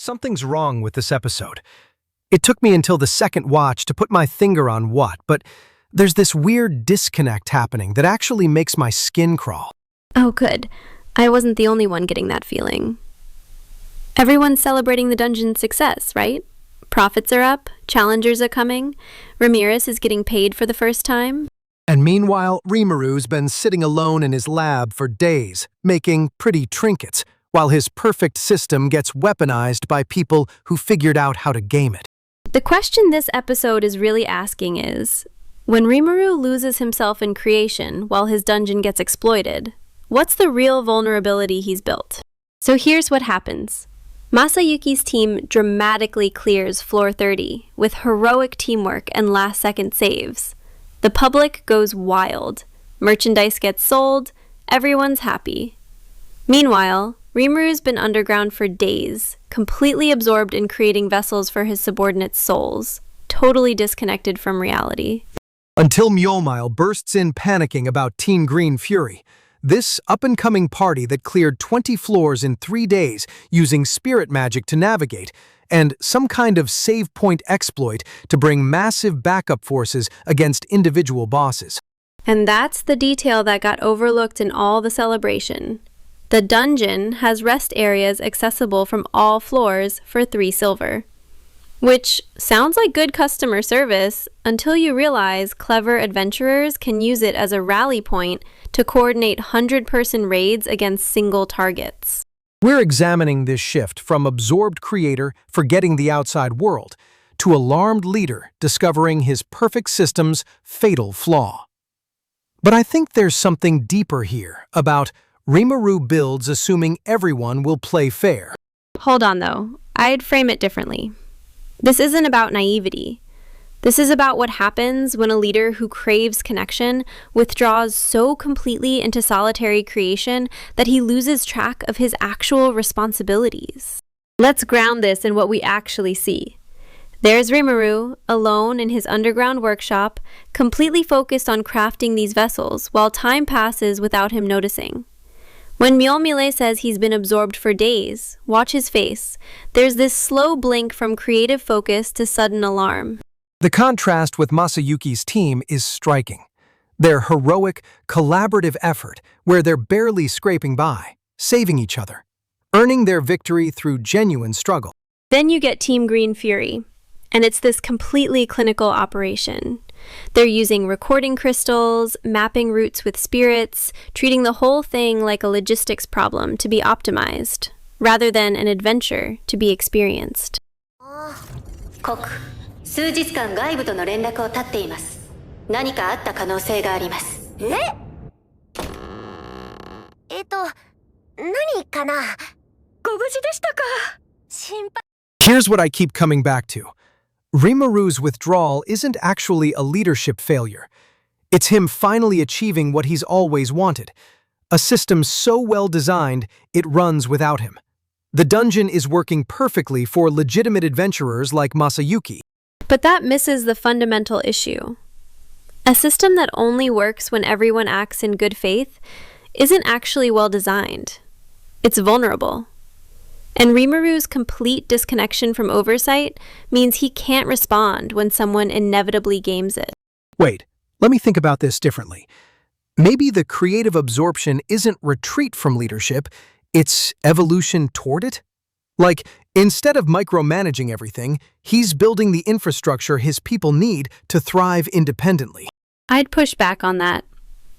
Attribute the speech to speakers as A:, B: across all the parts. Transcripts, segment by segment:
A: Something's wrong with this episode. It took me until the second watch to put my finger on what, but there's this weird disconnect happening that actually makes my skin crawl.
B: Oh, good. I wasn't the only one getting that feeling. Everyone's celebrating the dungeon's success, right? Profits are up, challengers are coming, Ramirez is getting paid for the first time.
A: And meanwhile, Rimuru's been sitting alone in his lab for days, making pretty trinkets, while his perfect system gets weaponized by people who figured out how to game it.
B: The question this episode is really asking is, when Rimuru loses himself in creation while his dungeon gets exploited, what's the real vulnerability he's built? So here's what happens. Masayuki's team dramatically clears floor 30 with heroic teamwork and last-second saves. The public goes wild. Merchandise gets sold. Everyone's happy. Meanwhile, Rimuru's been underground for days, completely absorbed in creating vessels for his subordinates' souls, totally disconnected from reality.
A: Until Mjolnir bursts in panicking about Team Green Fury, this up-and-coming party that cleared 20 floors in 3 days using spirit magic to navigate, and some kind of save point exploit to bring massive backup forces against individual bosses.
B: And that's the detail that got overlooked in all the celebration. The dungeon has rest areas accessible from all floors for 3 silver. Which sounds like good customer service until you realize clever adventurers can use it as a rally point to coordinate 100-person raids against single targets.
A: We're examining this shift from absorbed creator forgetting the outside world to alarmed leader discovering his perfect system's fatal flaw. But I think there's something deeper here about Rimuru builds assuming everyone will play fair.
B: Hold on though, I'd frame it differently. This isn't about naivety. This is about what happens when a leader who craves connection withdraws so completely into solitary creation that he loses track of his actual responsibilities. Let's ground this in what we actually see. There's Rimuru, alone in his underground workshop, completely focused on crafting these vessels while time passes without him noticing. When Mjolnir says he's been absorbed for days, watch his face. There's this slow blink from creative focus to sudden alarm.
A: The contrast with Masayuki's team is striking. Their heroic, collaborative effort where they're barely scraping by, saving each other, earning their victory through genuine struggle.
B: Then you get Team Green Fury, and it's this completely clinical operation. They're using recording crystals, mapping routes with spirits, treating the whole thing like a logistics problem to be optimized, rather than an adventure to be experienced.
C: 数日間外部との連絡を絶っています。何かあった可能性があります。何かな？ご無事でしたか？心配。
A: Here's what I keep coming back to. Rimuru's withdrawal isn't actually a leadership failure. It's him finally achieving what he's always wanted. A system so well designed, it runs without him. The dungeon is working perfectly for legitimate adventurers like Masayuki.
B: But that misses the fundamental issue. A system that only works when everyone acts in good faith isn't actually well designed. It's vulnerable. And Rimuru's complete disconnection from oversight means he can't respond when someone inevitably games it.
A: Wait, let me think about this differently. Maybe the creative absorption isn't retreat from leadership, it's evolution toward it? Like, instead of micromanaging everything, he's building the infrastructure his people need to thrive independently.
B: I'd push back on that.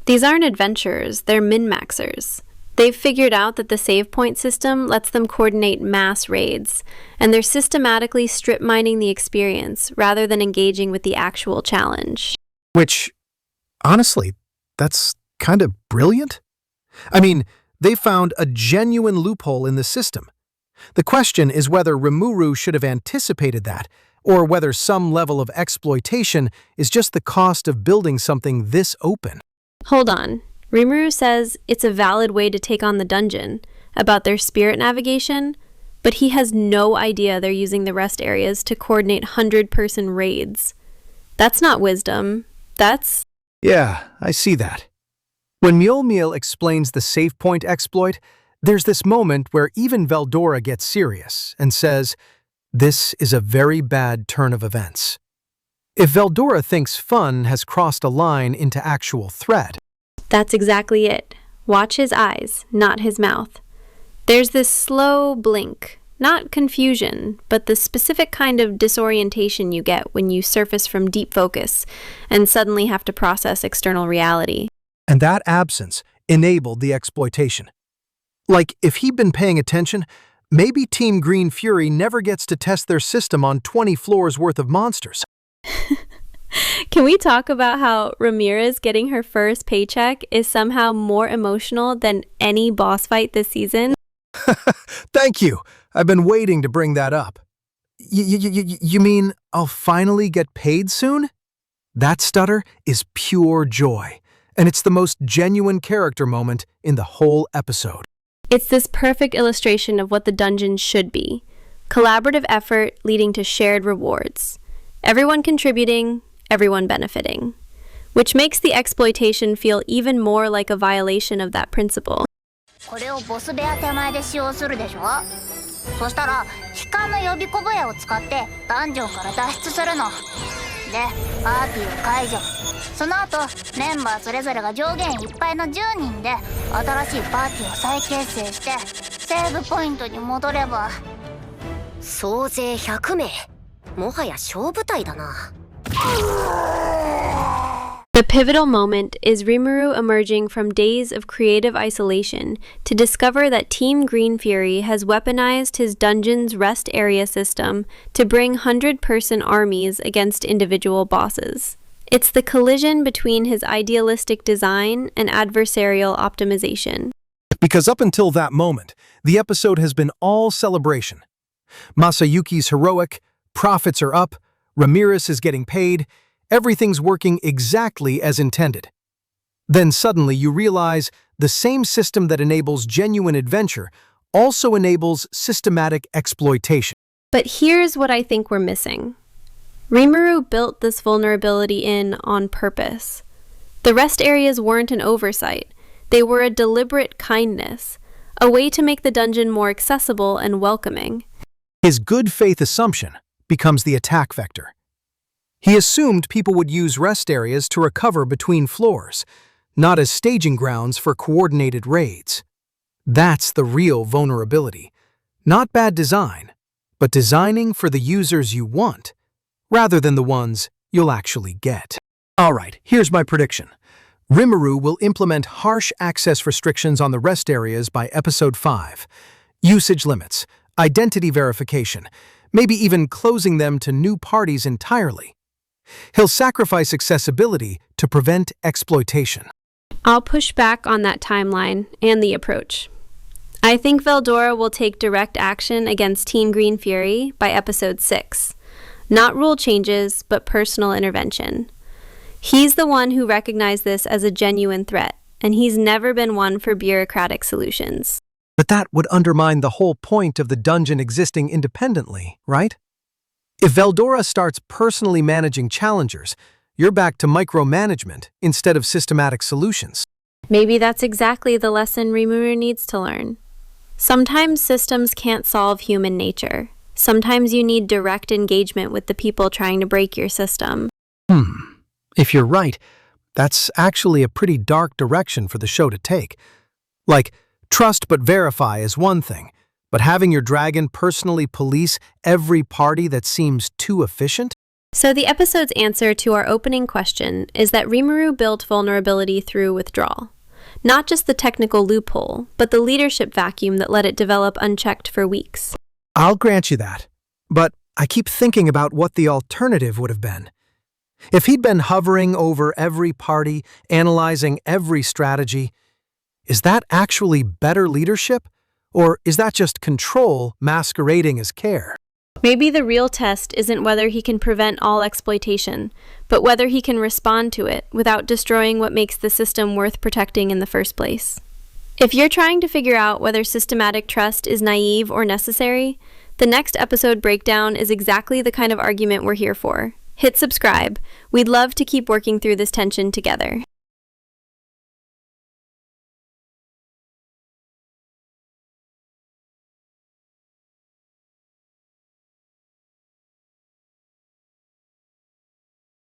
B: These aren't adventurers, they're min-maxers. They've figured out that the save point system lets them coordinate mass raids, and they're systematically strip mining the experience rather than engaging with the actual challenge.
A: Which, honestly, that's kind of brilliant. I mean, they found a genuine loophole in the system. The question is whether Rimuru should have anticipated that, or whether some level of exploitation is just the cost of building something this open.
B: Hold on. Rimuru says it's a valid way to take on the dungeon, about their spirit navigation, but he has no idea they're using the rest areas to coordinate 100-person raids. That's not wisdom. That's...
A: Yeah, I see that. When Mjolnir explains the save point exploit, There's this moment where even Veldora gets serious and says, "This is a very bad turn of events." If Veldora thinks fun has crossed a line into actual threat,
B: That's exactly it. Watch his eyes, not his mouth. There's this slow blink, not confusion, but the specific kind of disorientation you get when you surface from deep focus and suddenly have to process external reality.
A: and that absence enabled the exploitation. Like, if he'd been paying attention, maybe Team Green Fury never gets to test their system on 20 floors worth of monsters.
B: Can we talk about how Ramirez getting her first paycheck is somehow more emotional than any boss fight this season?
A: Thank you. I've been waiting to bring that up. You mean I'll finally get paid soon? That stutter is pure joy, and it's the most genuine character moment in the whole episode.
B: It's this perfect illustration of what the dungeon should be. Collaborative effort leading to shared rewards. Everyone contributing, everyone benefiting. Which makes the exploitation feel even more like a violation of that principle.
D: これをボス部屋手前で使用するでしょ。そしたら悲観の予備小部屋を使ってダンジョンから脱出するの。で、パーティーを解除。その後メンバーそれぞれが上限いっぱいの10人で新しいパーティーを再結成してセーブポイントに戻れば。
C: 総勢100名。もはや小部隊だな。
B: The pivotal moment is Rimuru emerging from days of creative isolation to discover that Team Green Fury has weaponized his dungeon's rest area system to bring 100-person armies against individual bosses. It's the collision between his idealistic design and adversarial optimization.
A: Because up until that moment, the episode has been all celebration. Masayuki's heroic, profits are up, Ramirez is getting paid, everything's working exactly as intended. Then suddenly you realize the same system that enables genuine adventure also enables systematic exploitation.
B: But here's what I think we're missing. Rimuru built this vulnerability in on purpose. The rest areas weren't an oversight. They were a deliberate kindness, a way to make the dungeon more accessible and welcoming.
A: His good faith assumption becomes the attack vector. He assumed people would use rest areas to recover between floors, not as staging grounds for coordinated raids. That's the real vulnerability. Not bad design, but designing for the users you want, rather than the ones you'll actually get. Alright, here's my prediction. Rimuru will implement harsh access restrictions on the rest areas by Episode 5. Usage limits, identity verification, maybe even closing them to new parties entirely. He'll sacrifice accessibility to prevent exploitation.
B: I'll push back on that timeline and the approach. I think Veldora will take direct action against Team Green Fury by Episode 6. Not rule changes, but personal intervention. He's the one who recognized this as a genuine threat, and he's never been one for bureaucratic solutions.
A: But that would undermine the whole point of the dungeon existing independently, right? If Veldora starts personally managing challengers, you're back to micromanagement instead of systematic solutions.
B: Maybe that's exactly the lesson Rimuru needs to learn. Sometimes systems can't solve human nature. Sometimes you need direct engagement with the people trying to break your system.
A: If you're right, that's actually a pretty dark direction for the show to take. Like, trust but verify is one thing, but having your dragon personally police every party that seems too efficient?
B: So the episode's answer to our opening question is that Rimuru built vulnerability through withdrawal. Not just the technical loophole, but the leadership vacuum that let it develop unchecked for weeks.
A: I'll grant you that, but I keep thinking about what the alternative would have been. If he'd been hovering over every party, analyzing every strategy, is that actually better leadership? Or is that just control masquerading as care?
B: Maybe the real test isn't whether he can prevent all exploitation, but whether he can respond to it without destroying what makes the system worth protecting in the first place. If you're trying to figure out whether systematic trust is naive or necessary, the next episode breakdown is exactly the kind of argument we're here for. Hit subscribe. We'd love to keep working through this tension together.